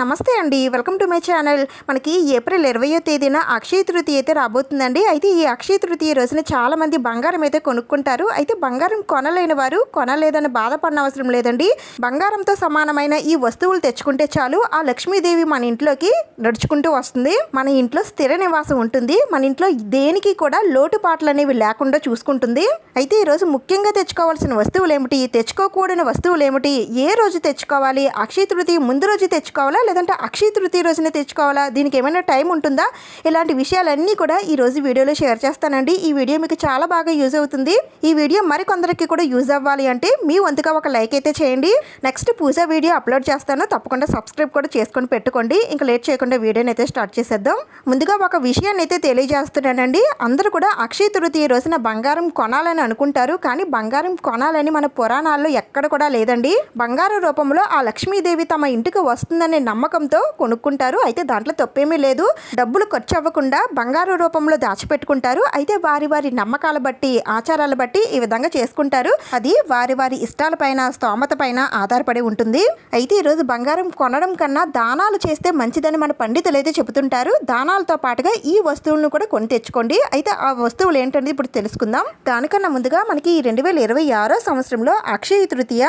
నమస్తే అండి, welcome to my channel. మనకి ఏప్రిల్ 20వ తేదీన అక్షయ తృతీయ అయితే రాబోతుందండి. అయితే ఈ అక్షయ తృతీయ రోజున చాలామంది బంగారం అయితే కొనుక్కుంటారు. అయితే బంగారం కొనలేని వారు కొనలేదని బాధపడిన అవసరం లేదండి. బంగారంతో సమానమైన ఈ వస్తువులు తెచ్చుకుంటే చాలు, ఆ లక్ష్మీదేవి మన ఇంట్లోకి నడుచుకుంటూ వస్తుంది. మన ఇంట్లో స్థిర నివాసం ఉంటుంది. మన ఇంట్లో దేనికి కూడా లోటుపాట్లు అనేవి లేకుండా చూసుకుంటుంది. అయితే ఈరోజు ముఖ్యంగా తెచ్చుకోవాల్సిన వస్తువులు ఏమిటి, తెచ్చుకోకూడని వస్తువులు ఏమిటి, ఏ రోజు తెచ్చుకోవాలి, అక్షయ తృతీయ ముందు రోజు తెచ్చుకోవాలా లేదంటే అక్షయ తృతీయ రోజునే తెచ్చుకోవాలా, దీనికి ఏమైనా టైం ఉంటుందా, ఇలాంటి విషయాలన్నీ కూడా ఈరోజు వీడియోలో షేర్ చేస్తానండి. ఈ వీడియో మీకు చాలా బాగా యూజ్ అవుతుంది. ఈ వీడియో మరికొందరికి కూడా యూజ్ అవ్వాలి అంటే మీ వంతుగా ఒక లైక్ అయితే చేయండి. నెక్స్ట్ పూజా వీడియో అప్లోడ్ చేస్తాను, తప్పకుండా సబ్స్క్రైబ్ కూడా చేసుకొని పెట్టుకోండి. ఇంకా లేట్ చేయకుండా వీడియోని అయితే స్టార్ట్ చేసేద్దాం. ముందుగా ఒక విషయాన్ని అయితే తెలియజేస్తున్నానండి. అందరూ కూడా అక్షయ తృతీయ రోజున బంగారం కొనాలని అనుకుంటారు, కానీ బంగారం కొనాలని మన పురాణాల్లో ఎక్కడ కూడా లేదండి. బంగారు రూపంలో ఆ లక్ష్మీదేవి తమ ఇంటికి వస్తుందనే నమ్మకంతో కొనుక్కుంటారు. అయితే దాంట్లో తప్పేమీ లేదు. డబ్బులు ఖర్చు అవ్వకుండా బంగారు రూపంలో దాచిపెట్టుకుంటారు. అయితే వారి వారి నమ్మకాల బట్టి, ఆచారాల బట్టి ఈ విధంగా చేసుకుంటారు. అది వారి వారి ఇష్టాల పైన, స్తోమత పైన ఆధారపడి ఉంటుంది. అయితే ఈరోజు బంగారం కొనడం కన్నా దానాలు చేస్తే మంచిదని మన పండితులు అయితే చెబుతుంటారు. దానాలతో పాటుగా ఈ వస్తువులను కూడా కొని తెచ్చుకోండి. అయితే ఆ వస్తువులు ఏంటనేది ఇప్పుడు తెలుసుకుందాం. దానికన్నా ముందుగా మనకి 2026 సంవత్సరంలో అక్షయ తృతీయ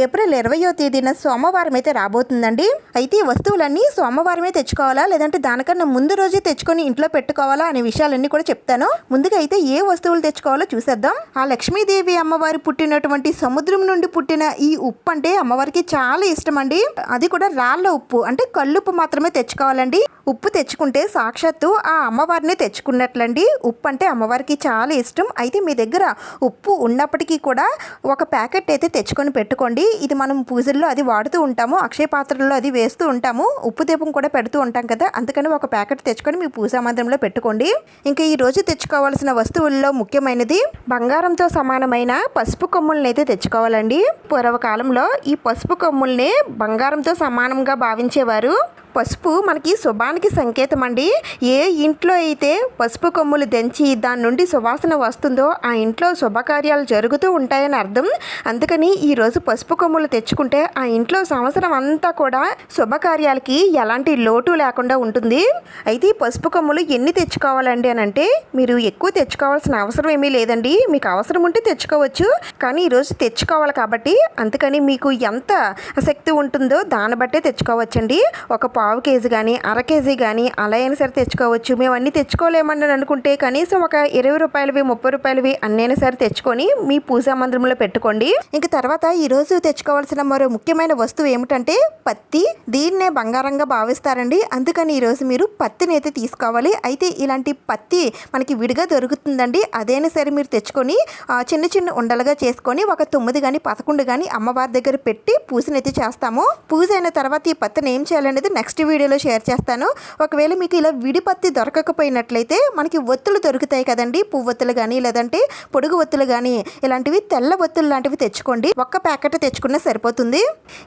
ఏప్రిల్ 20వ తేదీన సోమవారం అయితే రాబోతుందండి. అయితే ఈ వస్తువులన్నీ సోమవారమే తెచ్చుకోవాలా లేదంటే దానికన్నా ముందు రోజే తెచ్చుకొని ఇంట్లో పెట్టుకోవాలా అనే విషయాలన్నీ కూడా చెప్తాను. ముందుగా అయితే ఏ వస్తువులు తెచ్చుకోవాలో చూసేద్దాం. ఆ లక్ష్మీదేవి అమ్మవారు పుట్టినటువంటి సముద్రం నుండి పుట్టిన ఈ ఉప్పు అంటే అమ్మవారికి చాలా ఇష్టం అండి. అది కూడా రాళ్ళ ఉప్పు అంటే కల్లుప్పు మాత్రమే తెచ్చుకోవాలండి. ఉప్పు తెచ్చుకుంటే సాక్షాత్తు ఆ అమ్మవారిని తెచ్చుకున్నట్లండి. ఉప్పు అంటే అమ్మవారికి చాలా ఇష్టం. అయితే మీ దగ్గర ఉప్పు ఉన్నప్పటికీ కూడా ఒక ప్యాకెట్ అయితే తెచ్చుకొని పెట్టుకోండి. ఇది మనం పూజల్లో అది వాడుతూ ఉంటాము, అక్షయ పాత్రల్లో అది వేస్తూ ఉంటాము, ఉప్పు దీపం కూడా పెడుతూ ఉంటాం కదా, అందుకని ఒక ప్యాకెట్ తెచ్చుకొని మీ పూజా మందిరంలో పెట్టుకోండి. ఇంకా ఈ రోజు తెచ్చుకోవాల్సిన వస్తువుల్లో ముఖ్యమైనది బంగారంతో సమానమైన పసుపు కొమ్ములను అయితే తెచ్చుకోవాలండి. పూర్వకాలంలో ఈ పసుపు కొమ్ముల్ని బంగారంతో సమానంగా భావించేవారు. పసుపు మనకి శుభానికి సంకేతం అండి. ఏ ఇంట్లో అయితే పసుపు కొమ్ములు దంచి దాని నుండి సువాసన వస్తుందో ఆ ఇంట్లో శుభకార్యాలు జరుగుతూ ఉంటాయని అర్థం. అందుకని ఈరోజు పసుపు కొమ్ములు తెచ్చుకుంటే ఆ ఇంట్లో సంవత్సరం అంతా కూడా శుభకార్యాలకి ఎలాంటి లోటు లేకుండా ఉంటుంది. అయితే ఈ పసుపు కొమ్ములు ఎన్ని తెచ్చుకోవాలండి అని అంటే, మీరు ఎక్కువ తెచ్చుకోవాల్సిన అవసరం ఏమీ లేదండి. మీకు అవసరం ఉంటే తెచ్చుకోవచ్చు, కానీ ఈరోజు తెచ్చుకోవాలి కాబట్టి అందుకని మీకు ఎంత శక్తి ఉంటుందో దాన్ని బట్టే తెచ్చుకోవచ్చండి. ఒక పావు కేజీ కానీ అర కేజీ కానీ అలా అయినా సరే తెచ్చుకోవచ్చు. మేము అన్నీ తెచ్చుకోలేమని అనుకుంటే కనీసం ఒక 20 రూపాయలవి 30 రూపాయలవి అన్నైనా సరే తెచ్చుకొని మీ పూజా మందిరంలో పెట్టుకోండి. ఇంక తర్వాత ఈరోజు తెచ్చుకోవాల్సిన మరో ముఖ్యమైన వస్తువు ఏమిటంటే పత్తి. దీన్నే బంగారంగా భావిస్తారండి. అందుకని ఈరోజు మీరు పత్తిని అయితే తీసుకోవాలి. అయితే ఇలాంటి పత్తి మనకి విడిగా దొరుకుతుందండి. అదైనా సరే మీరు తెచ్చుకొని చిన్న చిన్న ఉండలుగా చేసుకొని ఒక 9 కానీ 11 కానీ అమ్మవారి దగ్గర పెట్టి పూజనైతే చేస్తాము. పూజ అయిన తర్వాత ఈ పత్తిని ఏం చేయాలనేది నెక్స్ట్ వీడియోలో షేర్ చేస్తాను. ఒకవేళ మీకు ఇలా విడి పత్తి దొరకకపోయినట్లయితే మనకి ఒత్తులు దొరుకుతాయి కదండి, పువ్వొత్తులు కానీ లేదంటే పొడుగు ఒత్తులు కానీ, ఇలాంటివి తెల్ల ఒత్తులు లాంటివి తెచ్చుకోండి. ఒక్క ప్యాకెట్ తెచ్చుకున్నా సరిపోతుంది.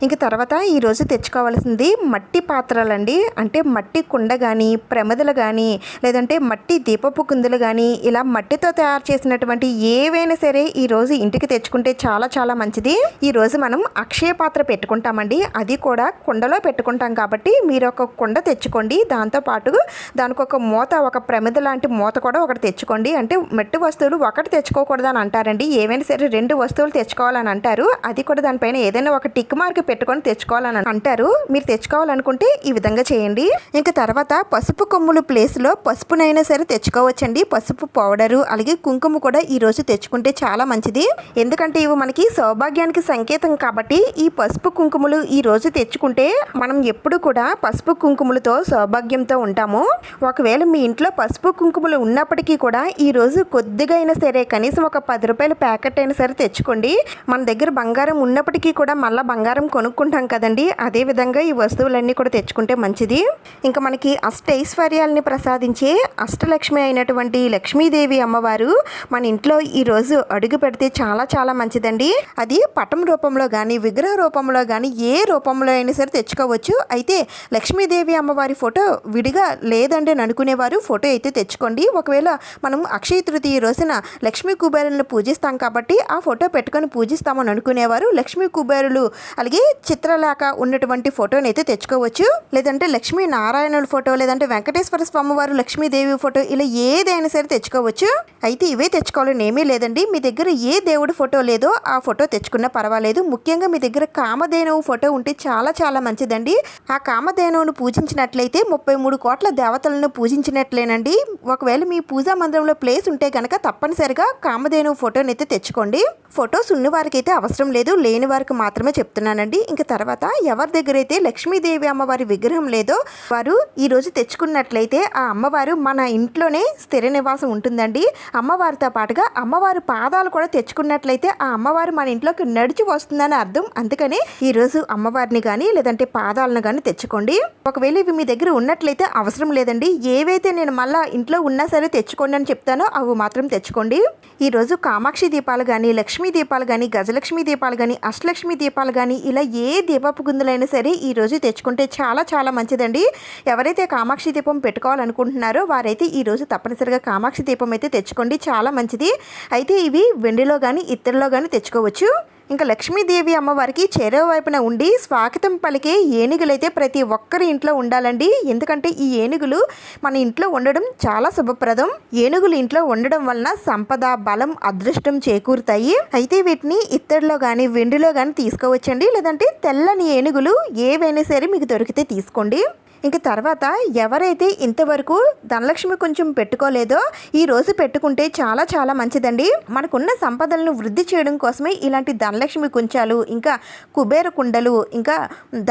ఇంక తర్వాత ఈరోజు తెచ్చుకోవాల్సింది మట్టి పాత్రలండి. అంటే మట్టి కుండ కానీ, ప్రమిదలు కానీ, లేదంటే మట్టి దీపపు కుందులు కానీ, ఇలా మట్టితో తయారు చేసినటువంటి ఏవైనా సరే ఈరోజు ఇంటికి తెచ్చుకుంటే చాలా చాలా మంచిది. ఈరోజు మనం అక్షయ పాత్ర పెట్టుకుంటామండి. అది కూడా కుండలో పెట్టుకుంటాం కాబట్టి మీరు ఒక కుండ తెచ్చుకోండి. దాంతోపాటు దానికి ఒక మూత, ఒక ప్రమిద లాంటి మూత కూడా ఒకటి తెచ్చుకోండి. అంటే మట్టి వస్తువులు ఒకటి తెచ్చుకోకూడదు అని అంటారండి. ఏమైనా సరే 2 వస్తువులు తెచ్చుకోవాలని అంటారు. అది కూడా దానిపైన ఏదైనా ఒక టిక్ మార్క్ పెట్టుకొని తెచ్చుకోవాలని అంటారు. మీరు తెచ్చుకోవాలనుకుంటే ఈ విధంగా చేయండి. ఇంకా తర్వాత పసుపు కొమ్ములు ప్లేస్లో పసుపునైనా సరే తెచ్చుకోవచ్చండి. పసుపు పౌడరు అలాగే కుంకుమ కూడా ఈరోజు తెచ్చుకుంటే చాలా మంచిది. ఎందుకంటే ఇవి మనకి సౌభాగ్యానికి సంకేతం కాబట్టి ఈ పసుపు కుంకుమలు ఈరోజు తెచ్చుకుంటే మనం ఎప్పుడు కూడా పసుపు కుంకుమలతో సౌభాగ్యంతో ఉంటాము. ఒకవేళ మీ ఇంట్లో పసుపు కుంకుమలు ఉన్నప్పటికీ కూడా ఈరోజు కొద్దిగా అయినా సరే కనీసం ఒక 10 రూపాయల ప్యాకెట్ అయినా సరే తెచ్చుకోండి. మన దగ్గర బంగారం ఉన్నప్పటికీ కూడా మళ్ళీ బంగారం కొనుక్కుంటాం కదండి, అదేవిధంగా ఈ వస్తువులన్నీ కూడా తెచ్చుకుంటే మంచిది. ఇంకా మనకి అష్టైశ్వర్యాలని ప్రసాదించే అష్టలక్ష్మి అయినటువంటి లక్ష్మీదేవి అమ్మవారు మన ఇంట్లో ఈరోజు అడుగు పెడితే చాలా చాలా మంచిదండి. అది పటం రూపంలో కానీ విగ్రహ రూపంలో కానీ ఏ రూపంలో అయినా సరే తెచ్చుకోవచ్చు. అయితే లక్ష్మీదేవి అమ్మవారి ఫోటో విడిగా లేదండి అని అనుకునేవారు ఫోటో అయితే తెచ్చుకోండి. ఒకవేళ మనం అక్షయ తృతీయ రోజున లక్ష్మీ కుబేరులను పూజిస్తాం కాబట్టి ఆ ఫోటో పెట్టుకొని పూజిస్తామని అనుకునేవారు లక్ష్మీ కుబేరులు అలాగే చిత్రలేఖ ఉన్నటువంటి ఫోటోని అయితే తెచ్చుకోవచ్చు. లేదంటే లక్ష్మీ నారాయణుల ఫోటో, లేదంటే వెంకటేశ్వర స్వామి వారు లక్ష్మీదేవి ఫోటో, ఇలా ఏదైనా సరే తెచ్చుకోవచ్చు. అయితే ఇవే తెచ్చుకోవాలని ఏమీ లేదండి. మీ దగ్గర ఏ దేవుడి ఫోటో లేదో ఆ ఫోటో తెచ్చుకున్నా పర్వాలేదు. ముఖ్యంగా మీ దగ్గర కామధేనువు ఫోటో ఉంటే చాలా చాలా మంచిదండి. ఆ కామధేనువును పూజించినట్లయితే 33 కోట్ల దేవతలను పూజించినట్లేనండి. ఒకవేళ మీ పూజా మందిరంలో ప్లేస్ ఉంటే కనుక తప్పనిసరిగా కామధేనువు ఫోటోని అయితే తెచ్చుకోండి. ఫొటోస్ ఉన్న వారికి అయితే అవసరం లేదు, లేని వారికి మాత్రమే చెప్తున్నానండి. ఇంకా తర్వాత ఎవరి దగ్గర అయితే లక్ష్మీదేవి అమ్మవారి విగ్రహం లేదో వారు ఈరోజు తెచ్చుకున్నట్లయితే ఆ అమ్మవారు మన ఇంట్లోనే స్థిర నివాసం ఉంటుందండి. అమ్మవారితో పాటుగా అమ్మవారి పాదాలు కూడా తెచ్చుకున్నట్లయితే ఆ అమ్మవారు మన ఇంట్లోకి నడిచి వస్తుందని అర్థం. అందుకని ఈరోజు అమ్మవారిని కానీ లేదంటే పాదాలను కానీ తెచ్చుకోండి. ఒకవేళ ఇవి మీ దగ్గర ఉన్నట్లయితే అవసరం లేదండి. ఏవైతే నేను మళ్ళీ ఇంట్లో ఉన్నా సరే తెచ్చుకోండి అని చెప్తానో అవి మాత్రం తెచ్చుకోండి. ఈరోజు కామాక్షి దీపాలు కానీ, లక్ష్మీ దీపాలు కానీ, గజలక్ష్మి దీపాలు కానీ, అష్టలక్ష్మి దీపాలు కానీ ఇలా ఏ దీపపు గుందులైనా సరే ఈరోజు తెచ్చుకుంటే చాలా చాలా మంచిదండి. ఎవరైతే కామాక్షి దీపం పెట్టుకోవాలనుకుంటున్నారో వారైతే ఈరోజు తప్పనిసరిగా కామాక్షి దీపం అయితే తెచ్చుకోండి, చాలా మంచిది. అయితే ఇవి వెండిలో కానీ ఇత్తడిలో కానీ తెచ్చుకోవచ్చు. ఇంకా లక్ష్మీదేవి అమ్మవారికి చెరో వైపున ఉండి స్వాగతం పలికే ఏనుగులైతే ప్రతి ఒక్కరి ఇంట్లో ఉండాలండి. ఎందుకంటే ఈ ఏనుగులు మన ఇంట్లో ఉండడం చాలా శుభప్రదం. ఏనుగులు ఇంట్లో ఉండడం వలన సంపద, బలం, అదృష్టం చేకూరుతాయి. అయితే వీటిని ఇత్తడిలో కానీ వెండిలో కానీ తీసుకోవచ్చండి. లేదంటే తెల్లని ఏనుగులు ఏవైనా సరే మీకు దొరికితే తీసుకోండి. ఇంక తర్వాత ఎవరైతే ఇంతవరకు ధనలక్ష్మి కొంచెం పెట్టుకోలేదో ఈరోజు పెట్టుకుంటే చాలా చాలా మంచిదండి. మనకున్న సంపదలను వృద్ధి చేయడం కోసమే ఇలాంటి ధనలక్ష్మి కుంచాలు, ఇంకా కుబేర కుండలు, ఇంకా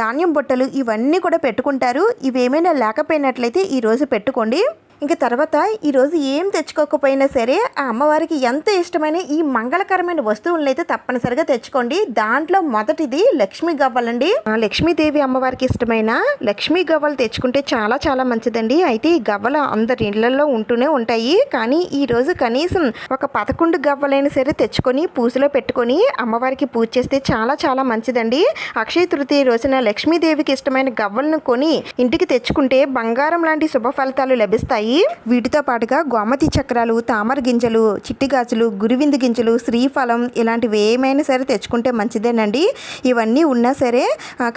ధాన్యం బుట్టలు ఇవన్నీ కూడా పెట్టుకుంటారు. ఇవేమైనా లేకపోయినట్లయితే ఈరోజు పెట్టుకోండి. ఇంకా తర్వాత ఈరోజు ఏం తెచ్చుకోకపోయినా సరే ఆ అమ్మవారికి ఎంత ఇష్టమైన ఈ మంగళకరమైన వస్తువులను అయితే తప్పనిసరిగా తెచ్చుకోండి. దాంట్లో మొదటిది లక్ష్మీ గవ్వలండి. లక్ష్మీదేవి అమ్మవారికి ఇష్టమైన లక్ష్మీ గవ్వలు తెచ్చుకుంటే చాలా చాలా మంచిదండి. అయితే ఈ గవ్వలు అందరి ఇళ్లలో ఉంటూనే ఉంటాయి. కానీ ఈరోజు కనీసం ఒక 11 గవ్వలైనా సరే తెచ్చుకొని పూజలో పెట్టుకొని అమ్మవారికి పూజ చేస్తే చాలా చాలా మంచిదండి. అక్షయ తృతీయ రోజున లక్ష్మీదేవికి ఇష్టమైన గవ్వలను కొని ఇంటికి తెచ్చుకుంటే బంగారం లాంటి శుభ ఫలితాలు లభిస్తాయి. వీటితో పాటుగా గోమతి చక్రాలు, తామర గింజలు, చిట్టి గాజులు, గురివిందు గింజలు, శ్రీఫలం ఇలాంటివి ఏమైనా సరే తెచ్చుకుంటే మంచిదేనండి. ఇవన్నీ ఉన్నా సరే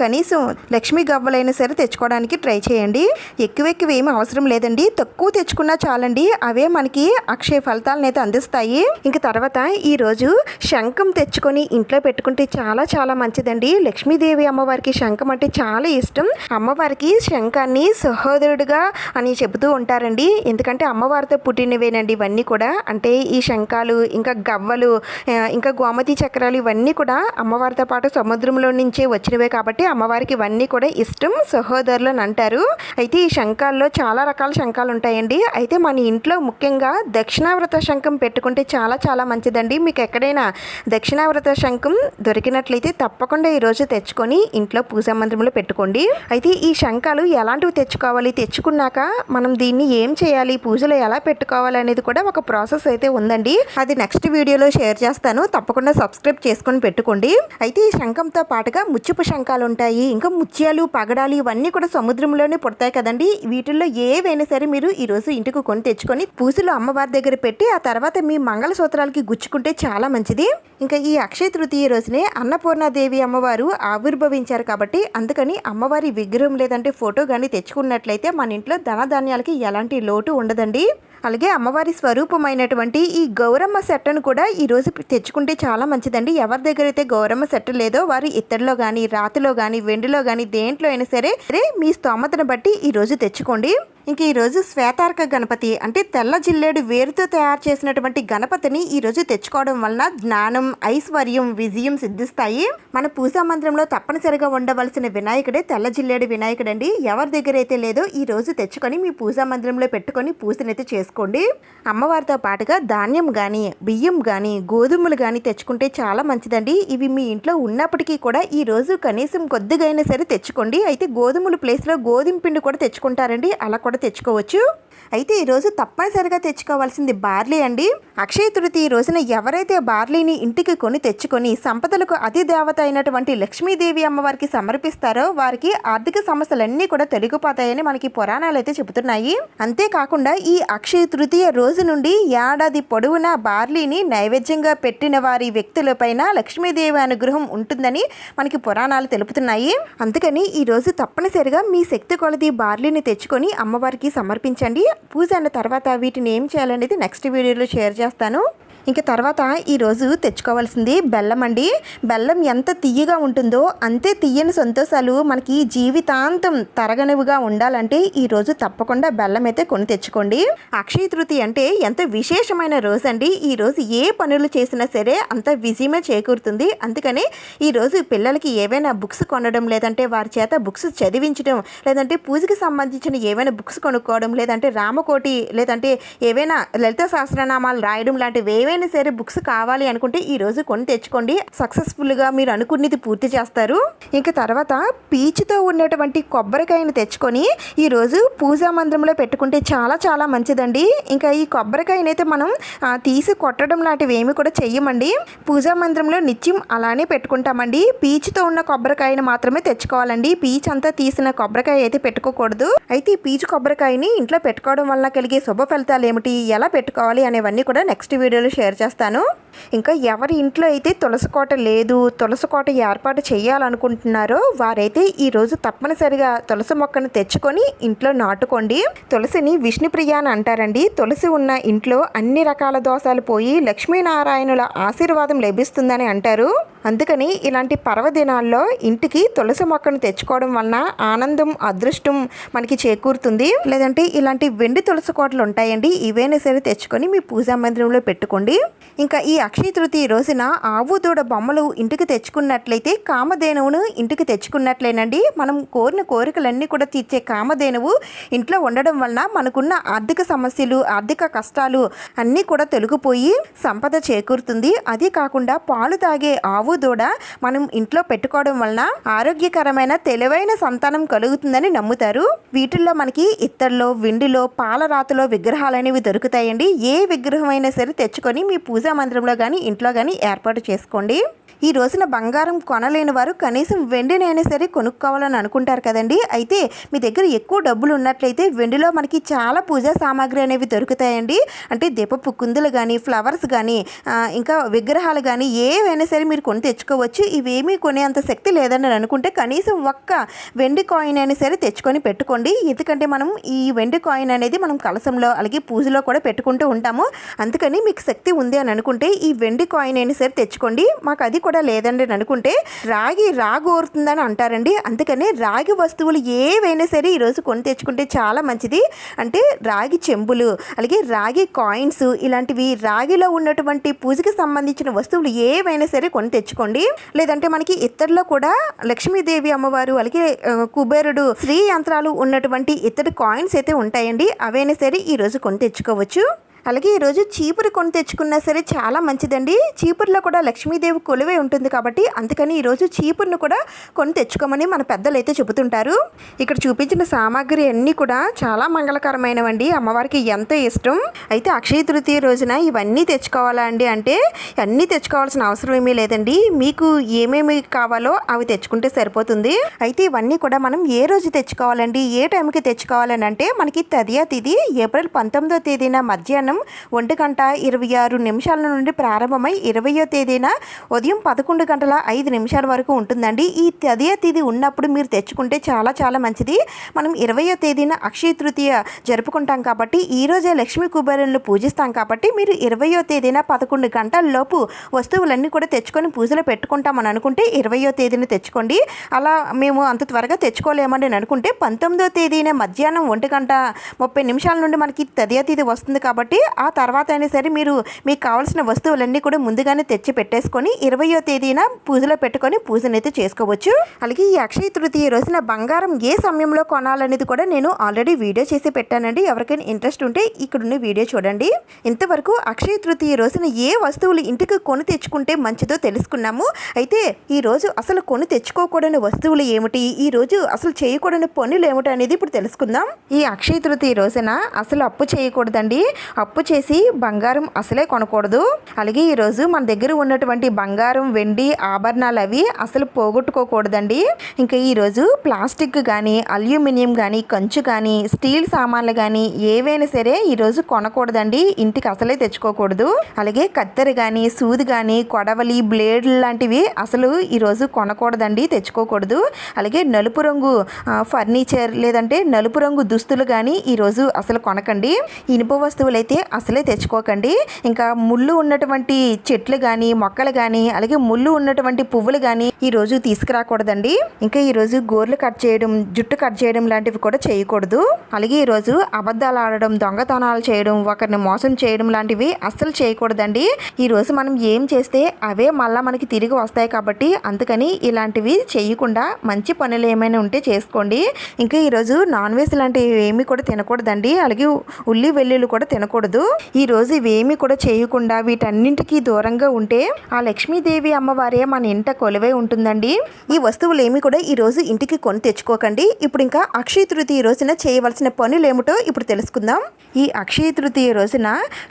కనీసం లక్ష్మీ గవ్వలైనా సరే తెచ్చుకోవడానికి ట్రై చేయండి. ఎక్కువ ఏమీ అవసరం లేదండి, తక్కువ తెచ్చుకున్నా చాలండి. అవే మనకి అక్షయ ఫలితాలను అయితే అందిస్తాయి. ఇంక తర్వాత ఈరోజు శంఖం తెచ్చుకొని ఇంట్లో పెట్టుకుంటే చాలా చాలా మంచిదండి. లక్ష్మీదేవి అమ్మవారికి శంఖం అంటే చాలా ఇష్టం. అమ్మవారికి శంఖాన్ని సహోదరుడుగా అని చెబుతూ ఉంటారండి. ఎందుకంటే అమ్మవారితో పుట్టినవేనండి ఇవన్నీ కూడా. అంటే ఈ శంఖాలు, ఇంకా గవ్వలు, ఇంకా గోమతి చక్రాలు ఇవన్నీ కూడా అమ్మవారితో పాటు సముద్రంలో నుంచే వచ్చినవే కాబట్టి అమ్మవారికి ఇవన్నీ కూడా ఇష్టం, సహోదరులు అని అంటారు. అయితే ఈ శంఖాల్లో చాలా రకాల శంఖాలు ఉంటాయండి. అయితే మన ఇంట్లో ముఖ్యంగా దక్షిణావ్రత శంఖం పెట్టుకుంటే చాలా చాలా మంచిదండి. మీకు ఎక్కడైనా దక్షిణావ్రత శంఖం దొరికినట్లయితే తప్పకుండా ఈరోజు తెచ్చుకొని ఇంట్లో పూజా మందిరంలో పెట్టుకోండి. అయితే ఈ శంఖాలు ఎలాంటివి తెచ్చుకోవాలి, తెచ్చుకున్నాక మనం దీన్ని ఏం చేయాలి, పూజలో ఎలా పెట్టుకోవాలి అనేది కూడా ఒక ప్రాసెస్ అయితే ఉందండి. అది నెక్స్ట్ వీడియోలో షేర్ చేస్తాను, తప్పకుండా సబ్స్క్రైబ్ చేసుకొని పెట్టుకోండి. అయితే ఈ శంఖంతో పాటుగా ముత్యపు శంఖాలు ఉంటాయి, ఇంకా ముత్యాలు, పగడాలు ఇవన్నీ కూడా సముద్రంలోనే పుడతాయి కదండి. వీటిల్లో ఏవైనా సరే మీరు ఈరోజు ఇంటికి కొని తెచ్చుకొని పూజలో అమ్మవారి దగ్గర పెట్టి ఆ తర్వాత మీ మంగళసూత్రాలకి గుచ్చుకుంటే చాలా మంచిది. ఇంకా ఈ అక్షయ తృతీయ రోజునే అన్నపూర్ణాదేవి అమ్మవారు ఆవిర్భవించారు కాబట్టి అందుకని అమ్మవారి విగ్రహం లేదంటే ఫోటో కానీ తెచ్చుకున్నట్లయితే మన ఇంట్లో ధనధాన్యాలకి ఎలాంటి లోటు ఉండదండి. అలాగే అమ్మవారి స్వరూపమైనటువంటి ఈ గౌరమ్మ సెట్టను కూడా ఈరోజు తెచ్చుకుంటే చాలా మంచిదండి. ఎవరి దగ్గర అయితే గౌరమ్మ సెట్ లేదో వారు ఇత్తడిలో కానీ, రాతిలో కానీ, వెండిలో కానీ దేంట్లో అయినా సరే మీ స్తోమతను బట్టి ఈరోజు తెచ్చుకోండి. ఇంక ఈరోజు శ్వేతార్క గణపతి అంటే తెల్ల జిల్లేడు వేరుతో తయారు చేసినటువంటి గణపతిని ఈరోజు తెచ్చుకోవడం వలన జ్ఞానం, ఐశ్వర్యం, విజయం సిద్ధిస్తాయి. మన పూజా మందిరంలో తప్పనిసరిగా ఉండవలసిన వినాయకుడే తెల్ల జిల్లేడు వినాయకుడండి. ఎవరి దగ్గర అయితే లేదో ఈరోజు తెచ్చుకొని మీ పూజా మందిరంలో పెట్టుకొని పూజనైతే చేసుకోండి. అమ్మవారితో పాటుగా ధాన్యం కానీ, బియ్యం కానీ, గోధుమలు కానీ తెచ్చుకుంటే చాలా మంచిదండి. ఇవి మీ ఇంట్లో ఉన్నప్పటికీ కూడా ఈరోజు కనీసం కొద్దిగా అయినా సరే తెచ్చుకోండి. అయితే గోధుమల ప్లేస్లో గోధుమ పిండి కూడా తెచ్చుకుంటారండి, అలా కూడా తెచ్చుకోవచ్చు. అయితే ఈరోజు తప్పనిసరిగా తెచ్చుకోవాల్సింది బార్లీ అండి. అక్షయ తృతీయ రోజున ఎవరైతే బార్లీని ఇంటికి కొని తెచ్చుకొని సంపదలకు అధిదేవత అయినటువంటి లక్ష్మీదేవి అమ్మవారికి సమర్పిస్తారో వారికి ఆర్థిక సమస్యలన్నీ కూడా తొలగిపోతాయని మనకి పురాణాలు అయితే చెబుతున్నాయి. అంతేకాకుండా ఈ అక్షయ తృతీయ రోజు నుండి ఏడాది పొడవునా బార్లీని నైవేద్యంగా పెట్టిన వారి వ్యక్తులపైన లక్ష్మీదేవి అనుగ్రహం ఉంటుందని మనకి పురాణాలు తెలుపుతున్నాయి. అందుకని ఈ రోజు తప్పనిసరిగా మీ శక్తి కొలది బార్లీని తెచ్చుకొని అమ్మవారికి సమర్పించండి. పూజ అయిన తర్వాత వీటిని ఏం చేయాలనేది నెక్స్ట్ వీడియోలో షేర్ చేస్తాను. ఇంకా తర్వాత ఈరోజు తెచ్చుకోవాల్సింది బెల్లం అండి. బెల్లం ఎంత తియ్యగా ఉంటుందో అంతే తియ్యని సంతోషాలు మనకి జీవితాంతం తరగనివిగా ఉండాలంటే ఈరోజు తప్పకుండా బెల్లం అయితే కొని తెచ్చుకోండి. అక్షయ తృతీయ అంటే ఎంత విశేషమైన రోజు అండి. ఈరోజు ఏ పనులు చేసినా సరే అంత విజయమే చేకూరుతుంది. అందుకని ఈరోజు పిల్లలకి ఏవైనా బుక్స్ కొనడం, లేదంటే వారి చేత బుక్స్ చదివించడం, లేదంటే పూజకి సంబంధించిన ఏవైనా బుక్స్ కొనుక్కోవడం, లేదంటే రామకోటి, లేదంటే ఏవైనా లలిత సహస్రనామాలు రాయడం లాంటివి ఏవైనా సరే బుక్స్ కావాలి అనుకుంటే ఈరోజు కొని తెచ్చుకోండి. సక్సెస్ఫుల్గా మీరు అనుకున్నది పూర్తి చేస్తారు. ఇంకా తర్వాత పీచుతో ఉన్నటువంటి కొబ్బరికాయను తెచ్చుకొని ఈరోజు పూజా మందిరంలో పెట్టుకుంటే చాలా చాలా మంచిదండి. ఇంకా ఈ కొబ్బరికాయనైతే మనం తీసి కొట్టడం లాంటివి ఏమి కూడా చెయ్యమండి. పూజా మందిరంలో నిత్యం అలానే పెట్టుకుంటామండి. పీచుతో ఉన్న కొబ్బరికాయను మాత్రమే తెచ్చుకోవాలండి. పీచు అంతా తీసిన కొబ్బరికాయ అయితే పెట్టుకోకూడదు. అయితే ఈ పీచు కొబ్బరికాయని ఇంట్లో పెట్టుకోవడం వల్ల కలిగే శుభ ఫలితాలు ఏమిటి, ఎలా పెట్టుకోవాలి అనేవన్నీ కూడా నెక్స్ట్ వీడియోలో షేర్ చేస్తాను. ఇంకా ఎవరి ఇంట్లో అయితే తులసి కోట లేదు, తులసి కోట ఏర్పాటు చేయాలనుకుంటున్నారో వారైతే ఈరోజు తప్పనిసరిగా తులసి మొక్కను తెచ్చుకొని ఇంట్లో నాటుకోండి. తులసిని విష్ణుప్రియ అని అంటారండి. తులసి ఉన్న ఇంట్లో అన్ని రకాల దోషాలు పోయి లక్ష్మీనారాయణుల ఆశీర్వాదం లభిస్తుందని అంటారు. అందుకని ఇలాంటి పర్వదినాల్లో ఇంటికి తులసి మొక్కను తెచ్చుకోవడం వలన ఆనందం, అదృష్టం మనకి చేకూరుతుంది. లేదంటే ఇలాంటి వెండి తులసి కోటలు ఉంటాయండి, ఇవైనా సరే తెచ్చుకొని మీ పూజా మందిరంలో పెట్టుకోండి. ఇంకా ఈ అక్షయ తృతీయ రోజున ఆవు దూడ బొమ్మలు ఇంటికి తెచ్చుకున్నట్లయితే కామధేనువును ఇంటికి తెచ్చుకున్నట్లేనండి. మనం కోరిన కోరికలన్నీ కూడా తీర్చే కామధేనువు ఇంట్లో ఉండడం వలన మనకున్న ఆర్థిక సమస్యలు, ఆర్థిక కష్టాలు అన్నీ కూడా తొలగిపోయి సంపద చేకూరుతుంది. అదే కాకుండా పాలు తాగే ఆవు దూడ మనం ఇంట్లో పెట్టుకోవడం వలన ఆరోగ్యకరమైన తెలివైన సంతానం కలుగుతుందని నమ్ముతారు. వీటిల్లో మనకి ఇత్తడిలో, వెండిలో, పాలరాతిలో విగ్రహాలు అనేవి దొరుకుతాయండి. ఏ విగ్రహం అయినా సరే తెచ్చుకొని మీ పూజా మందిరంలో కానీ ఇంట్లో కానీ ఏర్పాటు చేసుకోండి. ఈ రోజున బంగారం కొనలేని వారు కనీసం వెండినైనా సరే కొనుక్కోవాలని అనుకుంటారు కదండి. అయితే మీ దగ్గర ఎక్కువ డబ్బులు ఉన్నట్లయితే వెండిలో మనకి చాలా పూజా సామాగ్రి అనేవి దొరుకుతాయండి. అంటే దీపపు కుందులు కానీ, ఫ్లవర్స్ కానీ, ఇంకా విగ్రహాలు కానీ ఏవైనా సరే మీరు కొని తెచ్చుకోవచ్చు. ఇవేమీ కొనేంత శక్తి లేదని అనుకుంటే కనీసం ఒక్క వెండి కాయిన్ అయినా సరే తెచ్చుకొని పెట్టుకోండి. ఎందుకంటే మనం ఈ వెండి కాయిన్ అనేది మనం కలశంలో అలాగే పూజలో కూడా పెట్టుకుంటూ ఉంటాము. అందుకని మీకు శక్తి ఉంది అని అనుకుంటే ఈ వెండి కాయిన్ అయినా సరే తెచ్చుకోండి. మాకు అది కూడా లేదండి అనుకుంటే రాగి ఊరుతుందని అంటారండి. అందుకని రాగి వస్తువులు ఏవైనా సరే ఈరోజు కొని తెచ్చుకుంటే చాలా మంచిది. అంటే రాగి చెంబులు, అలాగే రాగి కాయిన్స్, ఇలాంటివి రాగిలో ఉన్నటువంటి పూజకి సంబంధించిన వస్తువులు ఏవైనా సరే కొని తెచ్చుకోండి. లేదంటే మనకి ఇత్తడిలో కూడా లక్ష్మీదేవి అమ్మవారు, అలాగే కుబేరుడు, శ్రీ యంత్రాలు ఉన్నటువంటి ఇత్తడి కాయిన్స్ అయితే ఉంటాయండి. అవైనా సరే ఈరోజు కొని తెచ్చుకోవచ్చు. అలాగే ఈరోజు చీపురు కొని తెచ్చుకున్నా సరే చాలా మంచిదండి. చీపురులో కూడా లక్ష్మీదేవి కొలువై ఉంటుంది కాబట్టి అందుకని ఈరోజు చీపురును కూడా కొని తెచ్చుకోమని మన పెద్దలు అయితే చెబుతుంటారు. ఇక్కడ చూపించిన సామాగ్రి అన్నీ కూడా చాలా మంగళకరమైనవండి. అమ్మవారికి ఎంతో ఇష్టం. అయితే అక్షయ తృతీయ రోజున ఇవన్నీ తెచ్చుకోవాలా అండి అంటే అన్నీ తెచ్చుకోవాల్సిన అవసరం ఏమీ లేదండి. మీకు ఏమేమి కావాలో అవి తెచ్చుకుంటే సరిపోతుంది. అయితే ఇవన్నీ కూడా మనం ఏ రోజు తెచ్చుకోవాలండి, ఏ టైంకి తెచ్చుకోవాలని అంటే మనకి తదియా తిథి ఏప్రిల్ 19వ తేదీన మధ్యాహ్నం 1:26 నుండి ప్రారంభమై 20వ తేదీన ఉదయం 11:05 వరకు ఉంటుందండి. ఈ తదియా తిథి ఉన్నప్పుడు మీరు తెచ్చుకుంటే చాలా చాలా మంచిది. మనం 20వ తేదీన అక్షయ తృతీయ జరుపుకుంటాం కాబట్టి ఈ రోజే లక్ష్మీ కుబేరులను పూజిస్తాం కాబట్టి మీరు 20వ తేదీన 11 గంటల లోపు వస్తువులన్నీ కూడా తెచ్చుకొని పూజలో పెట్టుకుంటామని అనుకుంటే 20వ తేదీన తెచ్చుకోండి. అలా మేము అంత త్వరగా తెచ్చుకోలేమని అనుకుంటే 19వ తేదీన మధ్యాహ్నం 1:30 నుండి మనకి తదియా తిథి వస్తుంది కాబట్టి ఆ తర్వాత అయినా సరే మీరు మీకు కావాల్సిన వస్తువులన్నీ కూడా ముందుగానే తెచ్చి పెట్టేసుకొని 20వ తేదీన పూజలో పెట్టుకొని పూజనైతే చేసుకోవచ్చు. అలాగే ఈ అక్షయ తృతీయ రోజున బంగారం ఏ సమయంలో కొనాలనేది కూడా నేను ఆల్రెడీ వీడియో చేసి పెట్టానండి. ఎవరికైనా ఇంట్రెస్ట్ ఉంటే ఇక్కడున్న వీడియో చూడండి. ఇంతవరకు అక్షయ తృతీయ రోజున ఏ వస్తువులు ఇంటికి కొని తెచ్చుకుంటే మంచిదో తెలుసుకున్నాము. అయితే ఈరోజు అసలు కొని తెచ్చుకోకూడని వస్తువులు ఏమిటి, ఈరోజు అసలు చేయకూడని పనులు ఏమిటి అనేది ఇప్పుడు తెలుసుకుందాం. ఈ అక్షయ తృతీయ రోజున అసలు అప్పు చేయకూడదండి. అప్పు చేసి బంగారం అసలే కొనకూడదు. అలాగే ఈరోజు మన దగ్గర ఉన్నటువంటి బంగారం, వెండి, ఆభరణాలు అవి అసలు పోగొట్టుకోకూడదండి. ఇంకా ఈరోజు ప్లాస్టిక్ కానీ, అల్యూమినియం కానీ, కంచు కానీ, స్టీల్ సామాన్లు కానీ ఏవైనా సరే ఈరోజు కొనకూడదండి. ఇంటికి అసలే తెచ్చుకోకూడదు. అలాగే కత్తెర కానీ, సూది కానీ, కొడవలి, బ్లేడ్లు లాంటివి అసలు ఈరోజు కొనకూడదండి, తెచ్చుకోకూడదు. అలాగే నలుపు రంగు ఫర్నిచర్ లేదంటే నలుపు రంగు దుస్తులు కానీ ఈరోజు అసలు కొనకండి. ఇనుప వస్తువులు అయితే అసలే తెచ్చుకోకండి. ఇంకా ముళ్ళు ఉన్నటువంటి చెట్లు కానీ, మొక్కలు కానీ, అలాగే ముళ్ళు ఉన్నటువంటి పువ్వులు కానీ ఈరోజు తీసుకురాకూడదండి. ఇంకా ఈరోజు గోర్లు కట్ చేయడం, జుట్టు కట్ చేయడం లాంటివి కూడా చేయకూడదు. అలాగే ఈరోజు అబద్ధాలు ఆడడం, దొంగతనాలు చేయడం, ఒకరిని మోసం చేయడం లాంటివి అస్సలు చేయకూడదండి. ఈరోజు మనం ఏం చేస్తే అవే మళ్ళీ మనకి తిరిగి వస్తాయి కాబట్టి అందుకని ఇలాంటివి చేయకుండా మంచి పనులు ఏమైనా ఉంటే చేసుకోండి. ఇంకా ఈరోజు నాన్ వెజ్ లాంటివి ఏమీ కూడా తినకూడదండి. అలాగే ఉల్లి వెల్లుల్లి కూడా తినకూడదు. ఈరోజు ఇవేమీ కూడా చేయకుండా వీటన్నింటికి దూరంగా ఉంటే ఆ లక్ష్మీదేవి అమ్మవారే మన ఇంట కొలువై ఉంటుందండి. ఈ వస్తువులు ఏమీ కూడా ఈరోజు ఇంటికి కొని తెచ్చుకోకండి. ఇప్పుడు ఇంకా అక్షయ తృతీయ రోజున చేయవలసిన పనులు ఏమిటో ఇప్పుడు తెలుసుకుందాం. ఈ అక్షయ తృతీయ రోజున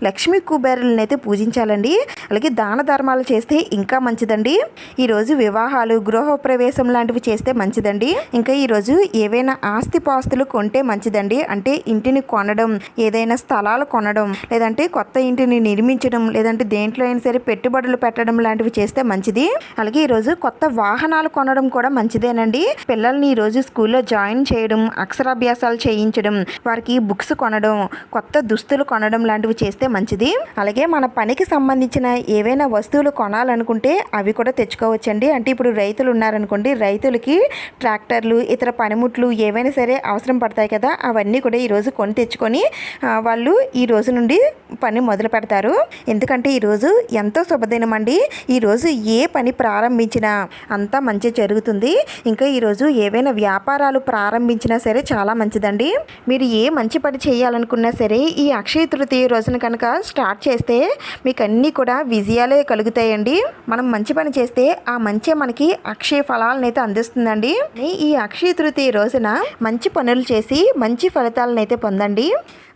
లక్ష్మీ కుబేరులను అయితే పూజించాలండి. అలాగే దాన ధర్మాలు చేస్తే ఇంకా మంచిదండి. ఈరోజు వివాహాలు, గృహప్రవేశం లాంటివి చేస్తే మంచిదండి. ఇంకా ఈరోజు ఏవైనా ఆస్తిపాస్తులు కొంటే మంచిదండి. అంటే ఇంటిని కొనడం, ఏదైనా స్థలాలు కొనడం, లేదంటే కొత్త ఇంటిని నిర్మించడం, లేదంటే దేంట్లో అయినా సరే పెట్టుబడులు పెట్టడం లాంటివి చేస్తే మంచిది. అలాగే ఈరోజు కొత్త వాహనాలు కొనడం కూడా మంచిదేనండి. పిల్లల్ని ఈరోజు స్కూల్లో జాయిన్ చేయడం, అక్షరాభ్యాసాలు చేయించడం, వారికి బుక్స్ కొనడం, కొత్త దుస్తులు కొనడం లాంటివి చేస్తే మంచిది. అలాగే మన పనికి సంబంధించిన ఏవైనా వస్తువులు కొనాలనుకుంటే అవి కూడా తెచ్చుకోవచ్చండి. అంటే ఇప్పుడు రైతులు ఉన్నారనుకోండి, రైతులకి ట్రాక్టర్లు, ఇతర పనిముట్లు ఏవైనా సరే అవసరం పడతాయి కదా, అవన్నీ కూడా ఈరోజు కొని తెచ్చుకొని వాళ్ళు ఈ రోజు నుండి పని మొదలు పెడతారు. ఎందుకంటే ఈరోజు ఎంతో శుభదినం అండి. ఈరోజు ఏ పని ప్రారంభించినా అంతా మంచి జరుగుతుంది. ఇంకా ఈరోజు ఏవైనా వ్యాపారాలు ప్రారంభించినా సరే చాలా మంచిదండి. మీరు ఏ మంచి పని చేయాలనుకున్నా సరే ఈ అక్షయ తృతీయ రోజున కనుక స్టార్ట్ చేస్తే మీకు అన్నీ కూడా విజయాలే కలుగుతాయండి. మనం మంచి పని చేస్తే ఆ మంచి మనకి అక్షయ ఫలాలను అయితే అందిస్తుందండి. ఈ అక్షయ తృతీయ రోజున మంచి పనులు చేసి మంచి ఫలితాలను అయితే పొందండి.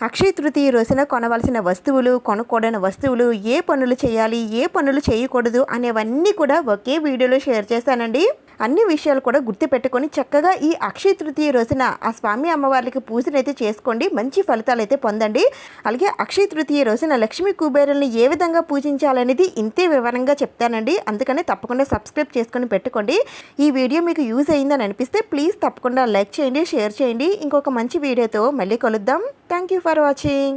అక్షయ తృతీయ రోజున కొనవలసిన వస్తువులు, కొనకూడని వస్తువులు, ఏ పనులు చేయాలి, ఏ పనులు చేయకూడదు అనేవన్నీ కూడా ఒకే వీడియోలో షేర్ చేశానండి. అన్ని విషయాలు కూడా గుర్తుపెట్టుకొని చక్కగా ఈ అక్షయ తృతీయ రోజున ఆ స్వామి అమ్మవార్లకి పూజనైతే చేసుకోండి. మంచి ఫలితాలు అయితే పొందండి. అలాగే అక్షయ తృతీయ రోజున లక్ష్మీ కుబేరుల్ని ఏ విధంగా పూజించాలనేది ఇంతే వివరంగా చెప్తానండి. అందుకని తప్పకుండా సబ్స్క్రైబ్ చేసుకొని పెట్టుకోండి. ఈ వీడియో మీకు యూజ్ అయిందని అనిపిస్తే ప్లీజ్ తప్పకుండా లైక్ చేయండి, షేర్ చేయండి. ఇంకొక మంచి వీడియోతో మళ్ళీ కలుద్దాం. Thank you for watching.